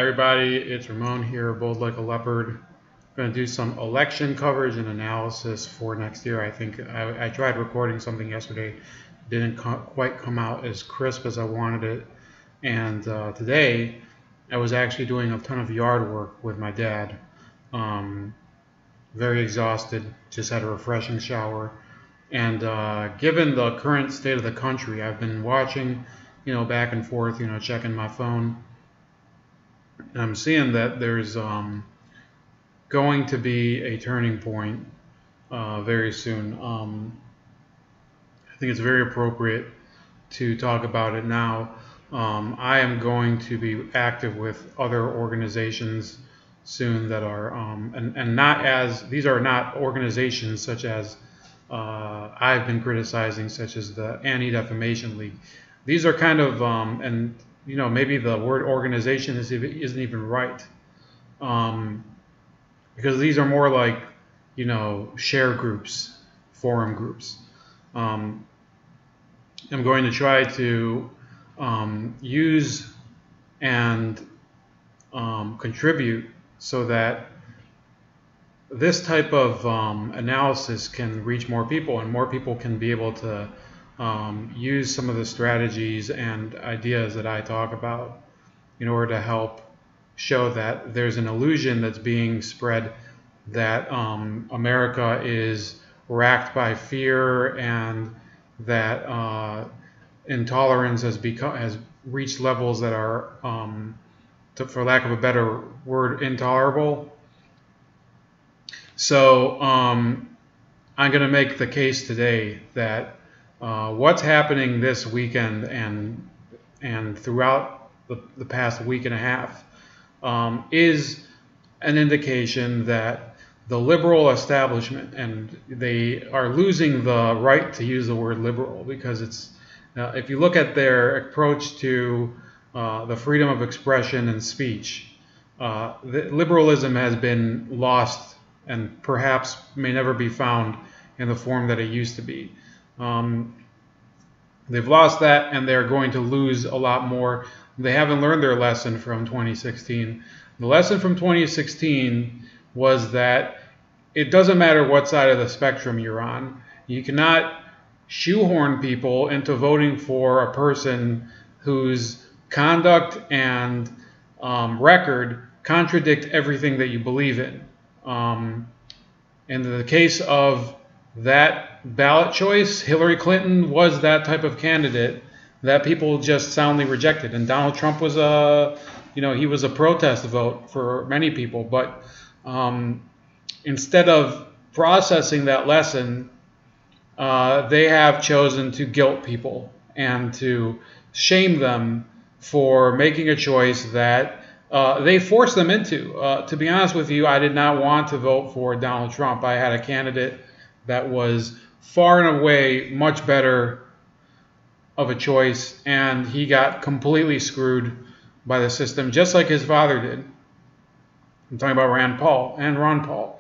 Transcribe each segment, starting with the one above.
everybody, it's Ramon here, Bold Like a Leopard. I'm going to do some election coverage and analysis for next year. I think I tried recording something yesterday, didn't quite come out as crisp as I wanted it. And today, I was actually doing a ton of yard work with my dad. Very exhausted, just had a refreshing shower. And given the current state of the country, I've been watching, back and forth, checking my phone. And I'm seeing that there's going to be a turning point very soon. I think it's very appropriate to talk about it now. I am going to be active with other organizations soon that are, and not as, these are not organizations such as I've been criticizing, such as the Anti-Defamation League. These are kind of, and maybe the word organization isn't even right, because these are more like, share groups, forum groups. I'm going to try to use and contribute so that this type of analysis can reach more people, and more people can be able to use some of the strategies and ideas that I talk about in order to help show that there's an illusion that's being spread that America is racked by fear and that intolerance has reached levels that are, for lack of a better word, intolerable. So I'm going to make the case today that what's happening this weekend and throughout the past week and a half is an indication that the liberal establishment, and they are losing the right to use the word liberal, because it's if you look at their approach to the freedom of expression and speech, liberalism has been lost and perhaps may never be found in the form that it used to be. They've lost that, and they're going to lose a lot more. They haven't learned their lesson from 2016. The lesson from 2016 was that it doesn't matter what side of the spectrum you're on. You cannot shoehorn people into voting for a person whose conduct and record contradict everything that you believe in. In the case of that ballot choice, Hillary Clinton was that type of candidate that people just soundly rejected. And Donald Trump was he was a protest vote for many people. But instead of processing that lesson, they have chosen to guilt people and to shame them for making a choice that they forced them into. To be honest with you, I did not want to vote for Donald Trump. I had a candidate that was far and away much better of a choice, and he got completely screwed by the system, just like his father did. I'm talking about Rand Paul and Ron Paul.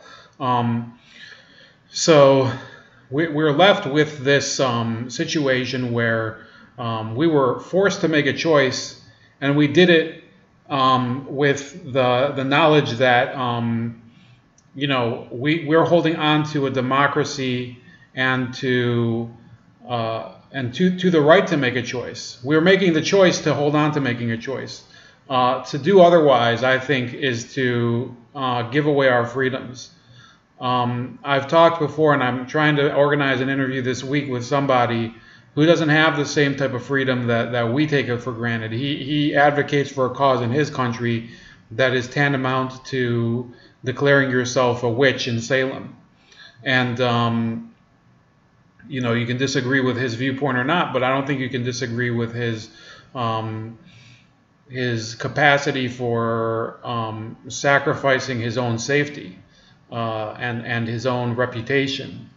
So we're left with this situation where we were forced to make a choice, and we did it with the knowledge that we're holding on to a democracy and to the right to make a choice. We're making the choice to hold on to making a choice. To do otherwise, I think, is to give away our freedoms. I've talked before, and I'm trying to organize an interview this week with somebody who doesn't have the same type of freedom that we take it for granted. He advocates for a cause in his country that is tantamount to declaring yourself a witch in Salem. And you can disagree with his viewpoint or not, but I don't think you can disagree with his capacity for sacrificing his own safety and his own reputation.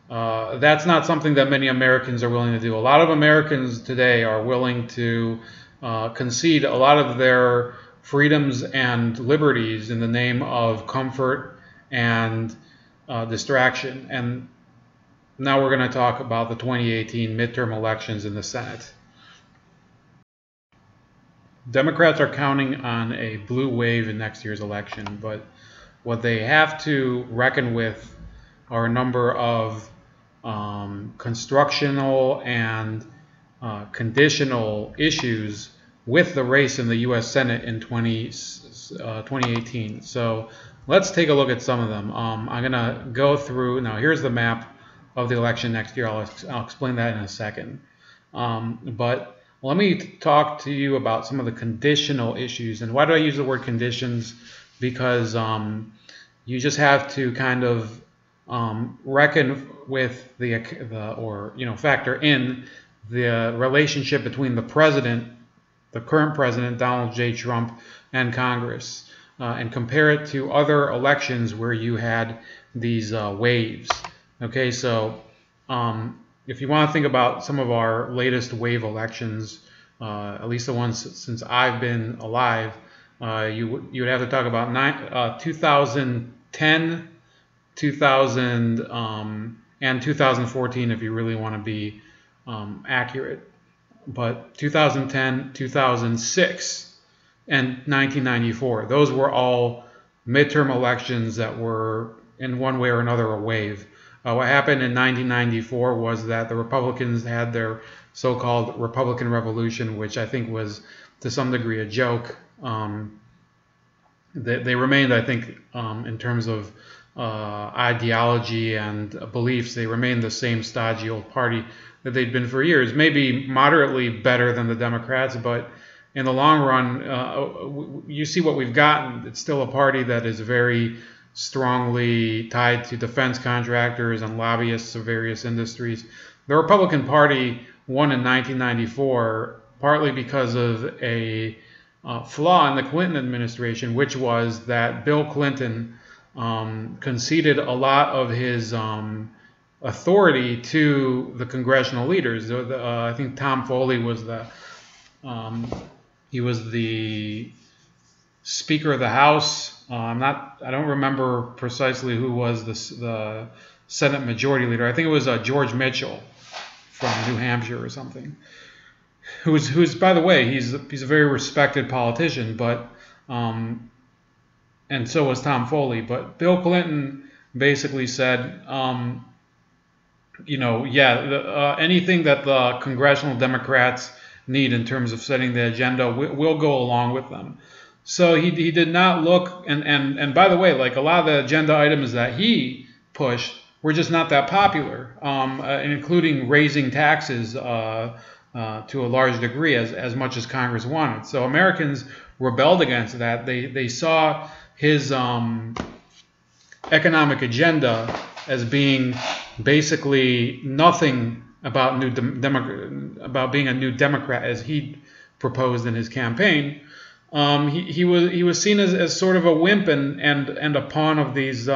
That's not something that many Americans are willing to do. A lot of Americans today are willing to concede a lot of their freedoms and liberties in the name of comfort and distraction. And now we're going to talk about the 2018 midterm elections in the Senate. Democrats are counting on a blue wave in next year's election, but what they have to reckon with are a number of constructional and conditional issues with the race in the U.S. Senate in 2018. So let's take a look at some of them. I'm going to go through. Now, here's the map of the election next year. I'll explain that in a second. But let me talk to you about some of the conditional issues. And why do I use the word conditions? Because you just have to kind of reckon with factor in the relationship between the president, the current president, Donald J. Trump, and Congress, and compare it to other elections where you had these waves. Okay, so if you want to think about some of our latest wave elections, at least the ones since I've been alive, you would have to talk about 2010, 2000, and 2014 if you really want to be accurate. But 2010, 2006, and 1994, those were all midterm elections that were in one way or another a wave. What happened in 1994 was that the Republicans had their so-called Republican Revolution, which I think was to some degree a joke. They remained, I think, in terms of ideology and beliefs, they remained the same stodgy old party that they'd been for years. Maybe moderately better than the Democrats, but in the long run, you see what we've gotten. It's still a party that is very strongly tied to defense contractors and lobbyists of various industries. The Republican Party won in 1994 partly because of a flaw in the Clinton administration, which was that Bill Clinton conceded a lot of his authority to the congressional leaders. I think Tom Foley was he was the Speaker of the House. I don't remember precisely who was the Senate Majority Leader. I think it was George Mitchell from New Hampshire or something. Who's by the way, he's a very respected politician, but and so was Tom Foley. But Bill Clinton basically said, anything that the congressional Democrats need in terms of setting the agenda, we'll go along with them. So he did not look, and by the way, like a lot of the agenda items that he pushed were just not that popular, including raising taxes to a large degree, as much as Congress wanted. So Americans rebelled against that. They saw his economic agenda as being basically nothing about about being a new Democrat, as he proposed in his campaign. He was seen as sort of a wimp and a pawn of these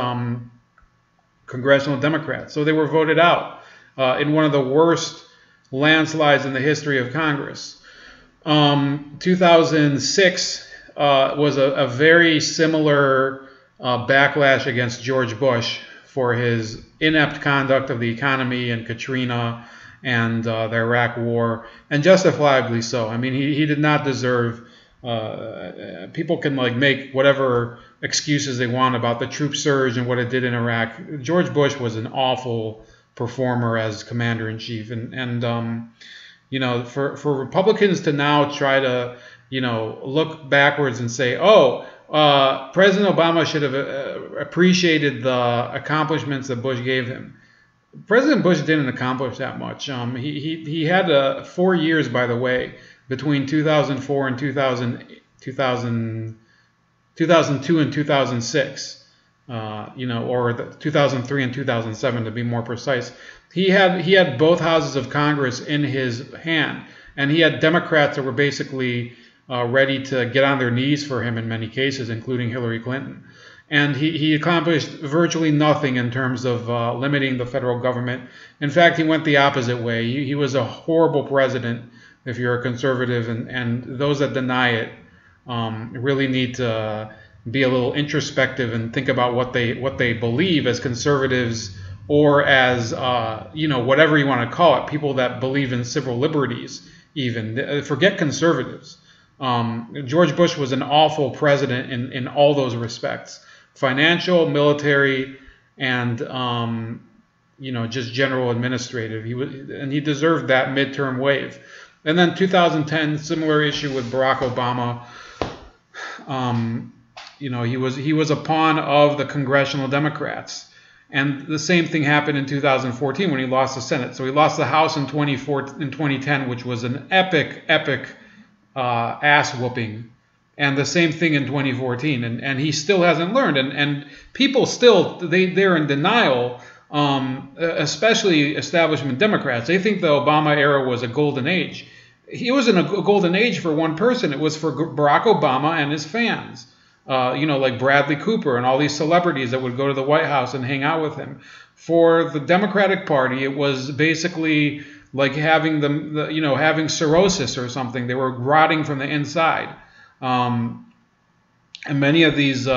congressional Democrats. So they were voted out in one of the worst landslides in the history of Congress. 2006 was a very similar backlash against George Bush for his inept conduct of the economy and Katrina and the Iraq War, and justifiably so. I mean, he did not deserve. People can make whatever excuses they want about the troop surge and what it did in Iraq. George Bush was an awful performer as commander-in-chief, and for Republicans to now try to look backwards and say, President Obama should have appreciated the accomplishments that Bush gave him. President Bush didn't accomplish that much. He had 4 years, by the way, between 2004 and 2002 and 2006, or 2003 and 2007 to be more precise. He had both houses of Congress in his hand, and he had Democrats that were basically ready to get on their knees for him in many cases, including Hillary Clinton. And he accomplished virtually nothing in terms of limiting the federal government. In fact, he went the opposite way. He was a horrible president if you're a conservative, and those that deny it really need to be a little introspective and think about what they believe as conservatives, or as whatever you want to call it, people that believe in civil liberties. Even forget conservatives. George Bush was an awful president in all those respects: financial, military, and just general administrative. He deserved that midterm wave. And then 2010, similar issue with Barack Obama. He was a pawn of the congressional Democrats. And the same thing happened in 2014 when he lost the Senate. So he lost the House in 2010, which was an epic ass whooping. And the same thing in 2014. And he still hasn't learned. And people still, they're in denial, especially establishment Democrats. They think the Obama era was a golden age. It wasn't a golden age for one person. It was for Barack Obama and his fans. Like Bradley Cooper and all these celebrities that would go to the White House and hang out with him. For the Democratic Party, it was basically like having having cirrhosis or something. They were rotting from the inside. And many of these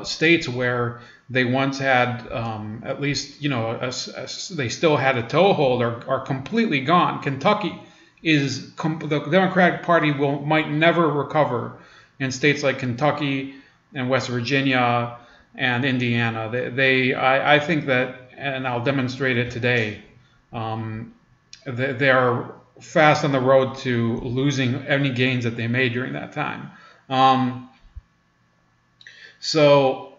states where they once had at least they still had a toehold are completely gone. Kentucky is the Democratic Party might never recover in states like Kentucky and West Virginia and Indiana. I think that, and I'll demonstrate it today, they are fast on the road to losing any gains that they made during that time. So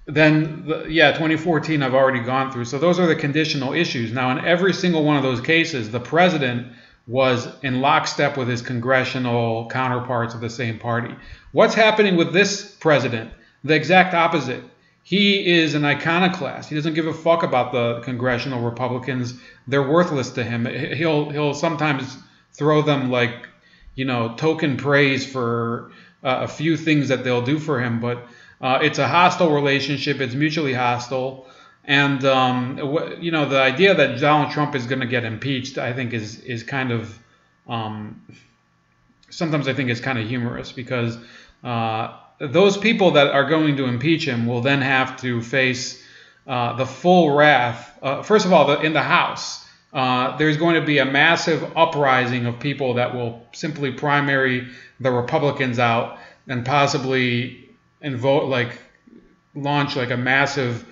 then, 2014 I've already gone through. So those are the conditional issues. Now, in every single one of those cases, the president was in lockstep with his congressional counterparts of the same party. What's happening with this president? The exact opposite. He is an iconoclast. He doesn't give a fuck about the congressional Republicans. They're worthless to him. He'll sometimes throw them token praise for a few things that they'll do for him, but it's a hostile relationship. It's mutually hostile. And, the idea that Donald Trump is going to get impeached, I think is kind of, sometimes I think it's kind of humorous, because those people that are going to impeach him will then have to face the full wrath. First of all, in the House, there's going to be a massive uprising of people that will simply primary the Republicans out and possibly launch a massive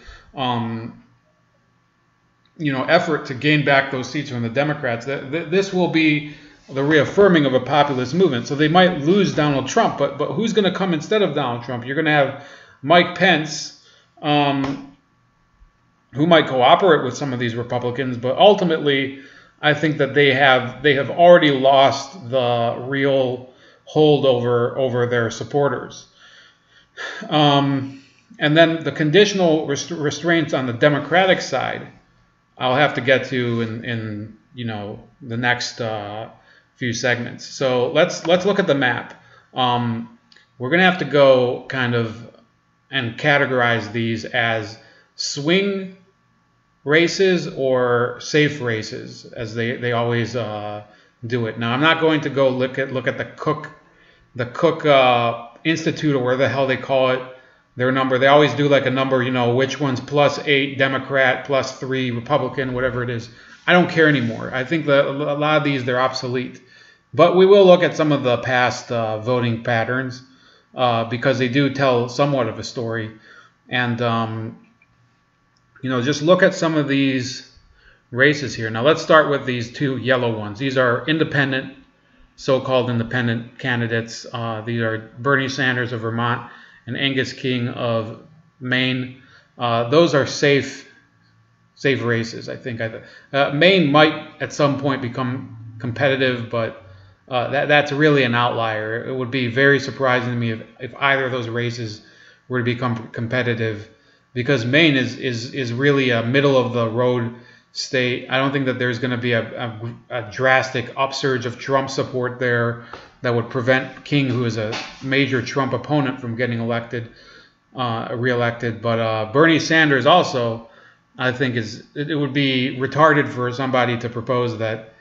effort to gain back those seats from the Democrats. This will be the reaffirming of a populist movement. So they might lose Donald Trump, but who's going to come instead of Donald Trump? You're going to have Mike Pence, who might cooperate with some of these Republicans, but ultimately, I think that they have already lost the real hold over their supporters. And then the conditional restraints on the Democratic side, I'll have to get to in the next few segments. So let's look at the map. We're going to have to go kind of and categorize these as swing races or safe races, as they always do it. Now, I'm not going to go look at the Cook Institute, or where the hell they call it, their number. They always do a number, which one's +8 Democrat, +3 Republican, whatever it is. I don't care anymore. I think that a lot of these, they're obsolete. But we will look at some of the past voting patterns because they do tell somewhat of a story. And, just look at some of these races here. Now, let's start with these two yellow ones. These are independent, so-called independent candidates. These are Bernie Sanders of Vermont and Angus King of Maine. Those are safe races, I think. Maine might at some point become competitive, but that's really an outlier. It would be very surprising to me if either of those races were to become competitive, because Maine is really a middle-of-the-road state. I don't think that there's going to be a drastic upsurge of Trump support there that would prevent King, who is a major Trump opponent, from getting reelected. But Bernie Sanders also, I think, it would be retarded for somebody to propose that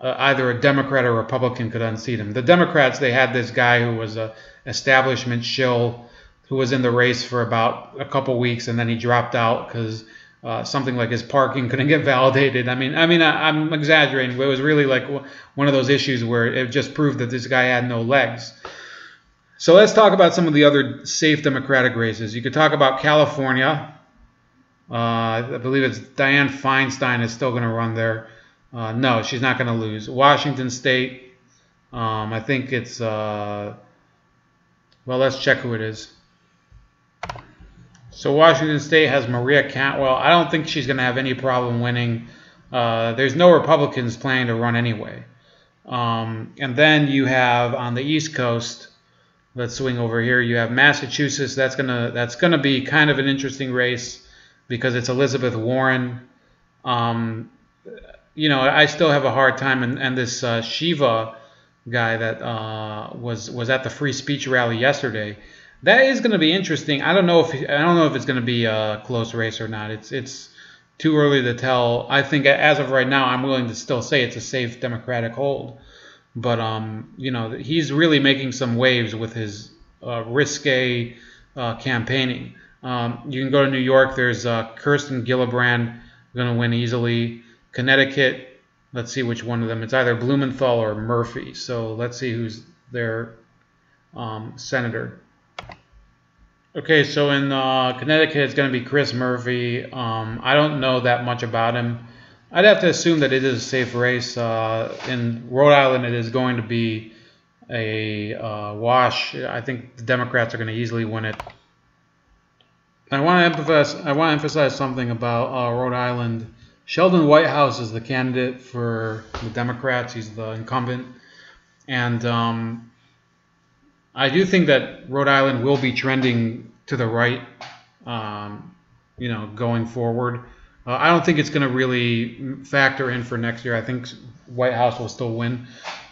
either a Democrat or Republican could unseat him. The Democrats, they had this guy who was an establishment shill who was in the race for about a couple weeks, and then he dropped out because something like his parking couldn't get validated. I'm exaggerating, but it was really like one of those issues where it just proved that this guy had no legs. So let's talk about some of the other safe Democratic races. You could talk about California. I believe it's Dianne Feinstein is still going to run there. No, she's not going to lose. Washington State. I think it's, well, let's check who it is. So Washington State has Maria Cantwell. I don't think she's going to have any problem winning. There's no Republicans planning to run anyway. And then you have on the East Coast, let's swing over here. You have Massachusetts. That's gonna be kind of an interesting race because it's Elizabeth Warren. I still have a hard time, and this Shiva guy that was at the free speech rally yesterday. That is going to be interesting. I don't know if it's going to be a close race or not. It's too early to tell. I think as of right now, I'm willing to still say it's a safe Democratic hold. But he's really making some waves with his risque campaigning. You can go to New York. There's Kirsten Gillibrand going to win easily. Connecticut, let's see which one of them. It's either Blumenthal or Murphy. So let's see who's their senator. Okay, so in Connecticut, it's going to be Chris Murphy. I don't know that much about him. I'd have to assume that it is a safe race. In Rhode Island, it is going to be a wash. I think the Democrats are going to easily win it. I want to emphasize something about Rhode Island. Sheldon Whitehouse is the candidate for the Democrats. He's the incumbent, and I do think that Rhode Island will be trending to the right, going forward. I don't think it's going to really factor in for next year. I think Whitehouse will still win.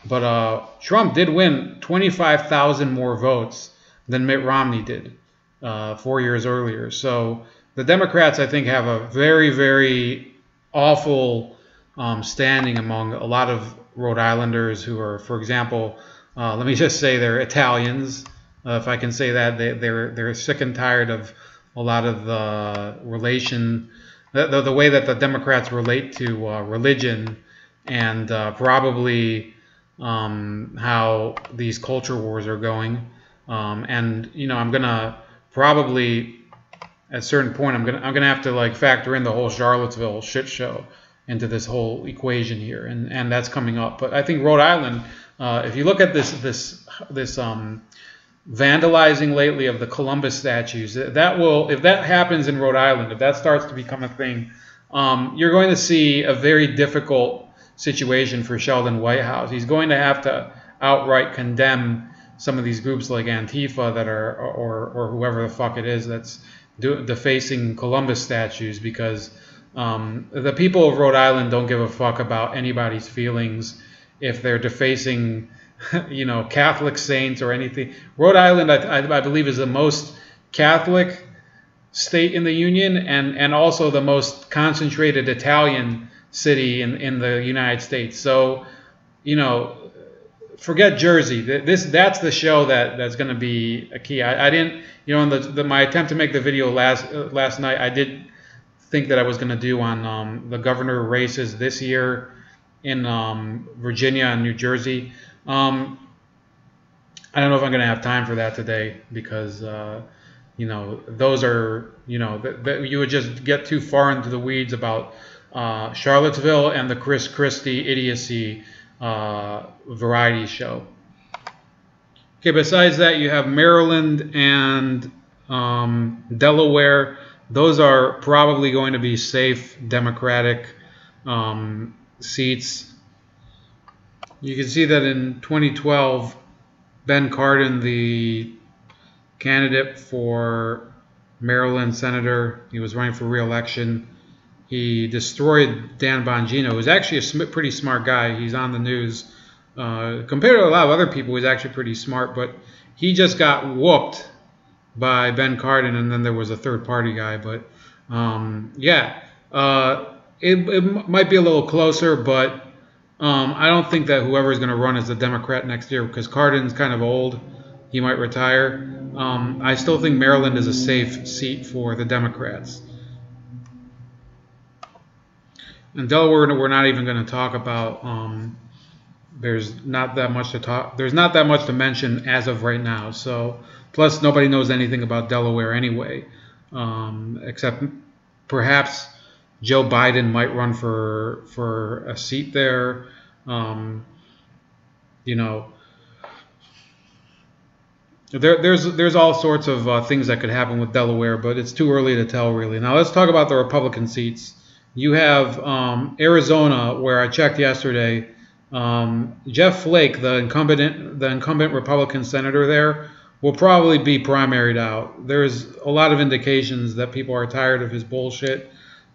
But Trump did win 25,000 more votes than Mitt Romney did 4 years earlier. So the Democrats, I think, have a very, very awful standing among a lot of Rhode Islanders who are, for example, let me just say they're Italians. If I can say that, they're sick and tired of a lot of the relation. The way that the Democrats relate to religion and probably how these culture wars are going. I'm gonna probably at a certain point I'm gonna have to factor in the whole Charlottesville shit show into this whole equation here, and that's coming up. But I think Rhode Island, if you look at this vandalizing lately of the Columbus statues, that will, if that happens in Rhode Island, if that starts to become a thing, you're going to see a very difficult situation for Sheldon Whitehouse. He's going to have to outright condemn some of these groups like Antifa that are, or whoever the fuck it is that's defacing Columbus statues, because the people of Rhode Island don't give a fuck about anybody's feelings if they're defacing Catholic saints or anything. Rhode Island, I believe, is the most Catholic state in the Union, and also the most concentrated Italian city in the United States. So, forget Jersey. That's the show that's going to be a key. I didn't, in my attempt to make the video last night, I did think that I was going to do on the governor races this year in Virginia and New Jersey. I don't know if I'm going to have time for that today because, those are, you would just get too far into the weeds about Charlottesville and the Chris Christie idiocy variety show. Okay, besides that, you have Maryland and Delaware. Those are probably going to be safe Democratic seats. You can see that in 2012, Ben Cardin, the candidate for Maryland senator, he was running for re-election. He destroyed Dan Bongino, who's actually a pretty smart guy. He's on the news. Compared to a lot of other people, he's actually pretty smart, but he just got whooped by Ben Cardin, and then there was a third-party guy. But, it might be a little closer, but I don't think that whoever is going to run as a Democrat next year, because Cardin's kind of old. He might retire. I still think Maryland is a safe seat for the Democrats. And Delaware, we're not even going to talk about. There's not that much to talk. There's not that much to mention as of right now. So, plus nobody knows anything about Delaware anyway, except perhaps Joe Biden might run for a seat there. You know, there's all sorts of things that could happen with Delaware, but it's too early to tell really. Now let's talk about the Republican seats. You have Arizona, where I checked yesterday. Jeff Flake, the incumbent Republican senator there, will probably be primaried out. There's a lot of indications that people are tired of his bullshit,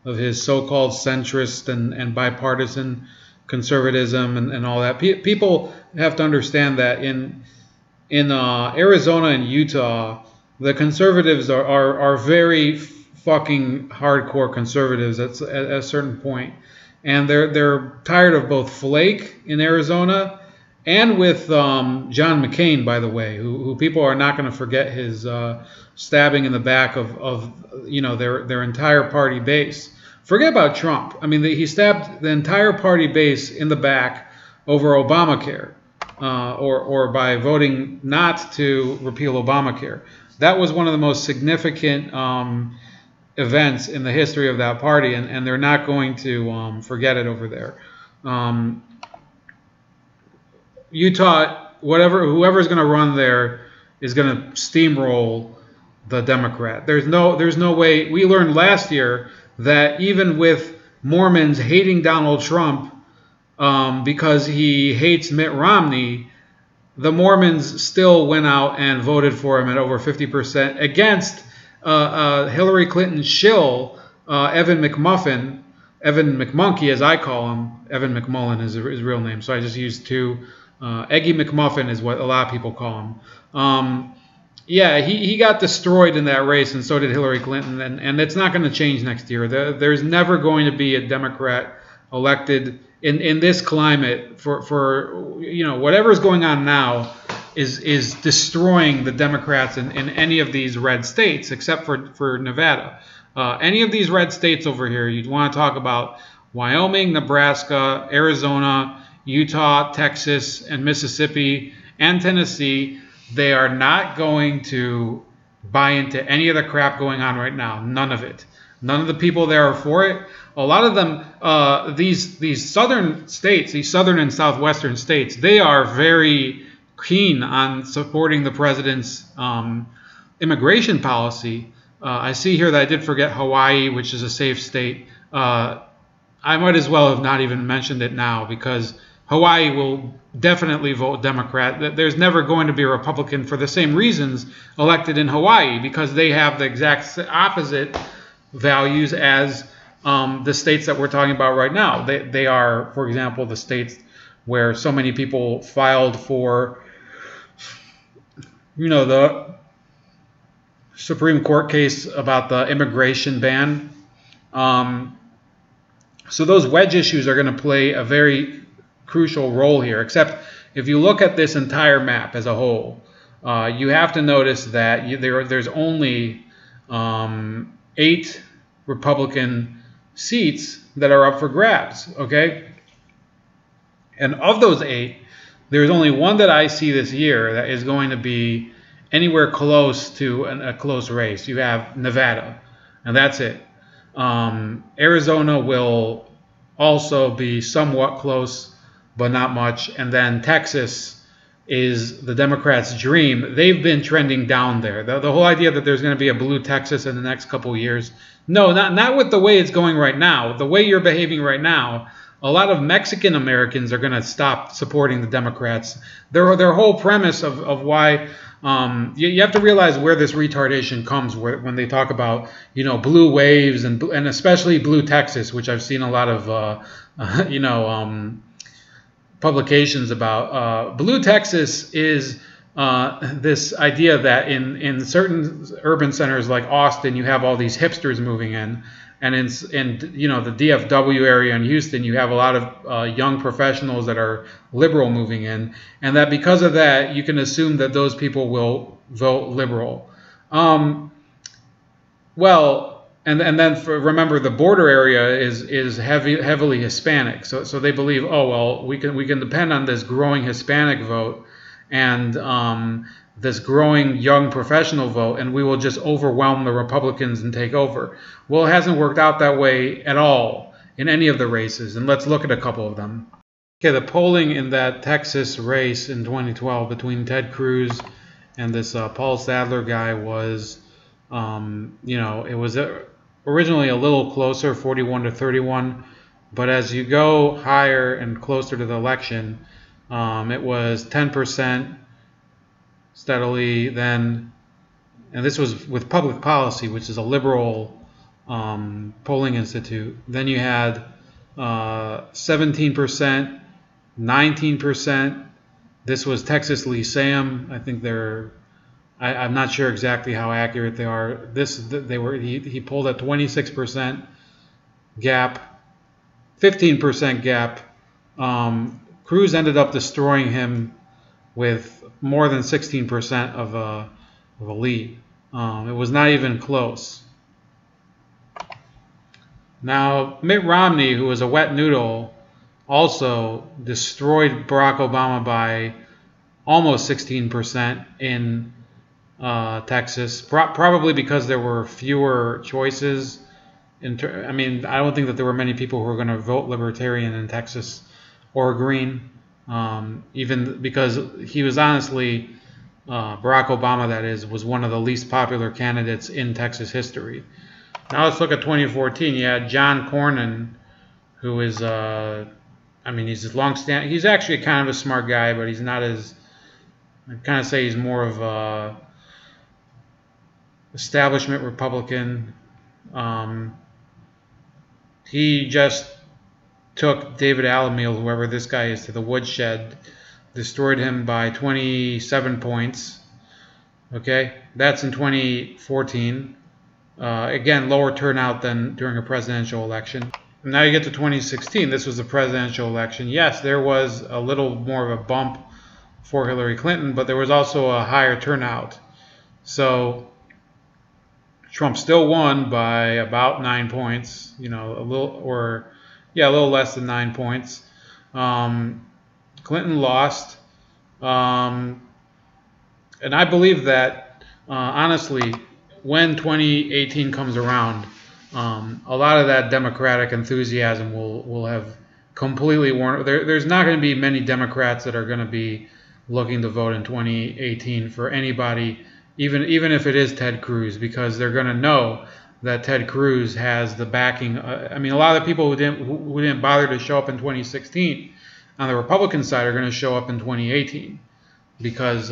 of his so-called centrist and bipartisan conservatism and all that. People have to understand that in Arizona and Utah, the conservatives are very fucking hardcore conservatives at a certain point. And they're tired of both Flake in Arizona and with John McCain, by the way, who people are not going to forget his stabbing in the back of their entire party base. Forget about Trump. I mean, he stabbed the entire party base in the back over Obamacare, or by voting not to repeal Obamacare. That was one of the most significant events in the history of that party, and they're not going to forget it over there. Utah, whoever's going to run there is going to steamroll the Democrat. There's no way. We learned last year that even with Mormons hating Donald Trump because he hates Mitt Romney, the Mormons still went out and voted for him at over 50% against Hillary Clinton's shill, Evan McMunkey, as I call him. Evan McMullen is his real name, so I just used two. Eggy McMuffin is what a lot of people call him. Yeah, he got destroyed in that race, and so did Hillary Clinton, and it's not going to change next year. There's never going to be a Democrat elected in this climate for whatever's going on now is destroying the Democrats in any of these red states, except for Nevada. Any of these red states over here, you'd want to talk about Wyoming, Nebraska, Arizona, Utah, Texas, and Mississippi, and Tennessee. They are not going to buy into any of the crap going on right now. None of it. None of the people there are for it. A lot of them, these southern states, these southern and southwestern states, they are very keen on supporting the president's immigration policy. I see here that I did forget Hawaii, which is a safe state. I might as well have not even mentioned it now, because Hawaii will definitely vote Democrat. There's never going to be a Republican for the same reasons elected in Hawaii, because they have the exact opposite values as the states that we're talking about right now. They are, for example, the states where so many people filed for, the Supreme Court case about the immigration ban. So those wedge issues are going to play a very crucial role here, except if you look at this entire map as a whole, you have to notice that there's only 8 Republican seats that are up for grabs, okay? And of those 8, there's only one that I see this year that is going to be anywhere close to a close race. You have Nevada, and that's it. Arizona will also be somewhat close, but not much. And then Texas is the Democrats' dream. They've been trending down there. The whole idea that there's going to be a blue Texas in the next couple of years, no, not with the way it's going right now. The way you're behaving right now, a lot of Mexican Americans are going to stop supporting the Democrats. Their whole premise of why you have to realize where this retardation comes when they talk about blue waves and especially blue Texas, which I've seen a lot of publications about. Blue Texas is this idea that in certain urban centers like Austin, you have all these hipsters moving in, and in the DFW area in Houston, you have a lot of young professionals that are liberal moving in, and that because of that, you can assume that those people will vote liberal. Well, And then remember, the border area is heavily Hispanic, so they believe, oh well, we can depend on this growing Hispanic vote and this growing young professional vote, and we will just overwhelm the Republicans and take over. Well, it hasn't worked out that way at all in any of the races, and let's look at a couple of them. Okay, the polling in that Texas race in 2012 between Ted Cruz and this Paul Sadler guy was, it was originally a little closer, 41-31, but as you go higher and closer to the election, it was 10% steadily then, and this was with Public Policy, which is a liberal polling institute. Then you had 17%, 19%. This was Texas Lyceum. I think I'm not sure exactly how accurate they are. He pulled a 26% gap, 15% gap. Cruz ended up destroying him with more than 16% of a lead. It was not even close. Now, Mitt Romney, who was a wet noodle, also destroyed Barack Obama by almost 16% in Texas, probably because there were fewer choices. I don't think that there were many people who were going to vote Libertarian in Texas or Green, even because he was honestly, Barack Obama, that is, was one of the least popular candidates in Texas history. Now let's look at 2014. You had John Cornyn, who is, he's long-standing. He's actually kind of a smart guy, but he's not as, I'd kind of say he's more of a establishment Republican. He just took David Alamil, whoever this guy is, to the woodshed, destroyed him by 27 points. Okay, that's in 2014. Again, lower turnout than during a presidential election. And now you get to 2016. This was a presidential election. Yes, there was a little more of a bump for Hillary Clinton, but there was also a higher turnout. So Trump still won by about 9 points, a little less than 9 points. Clinton lost. And I believe that, honestly, when 2018 comes around, a lot of that Democratic enthusiasm will have completely worn. There's not going to be many Democrats that are going to be looking to vote in 2018 for anybody, even if it is Ted Cruz, because they're going to know that Ted Cruz has the backing. A lot of the people who didn't bother to show up in 2016 on the Republican side are going to show up in 2018 because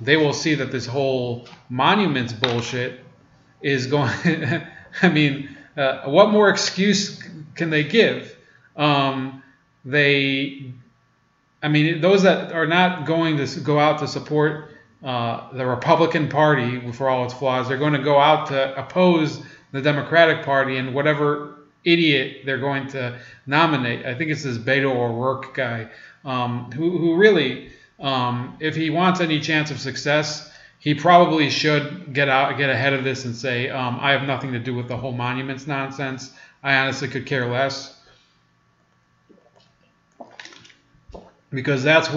they will see that this whole monuments bullshit is going. What more excuse can they give? Those that are not going to go out to support the Republican Party for all its flaws, they're going to go out to oppose the Democratic Party and whatever idiot they're going to nominate. I think it's this Beto O'Rourke guy who really, if he wants any chance of success, he probably should get ahead of this and say, I have nothing to do with the whole monuments nonsense. I honestly could care less. Because that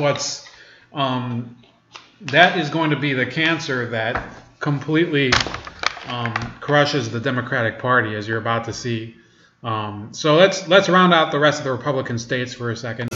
is going to be the cancer that completely crushes the Democratic Party, as you're about to see. So let's round out the rest of the Republican states for a second.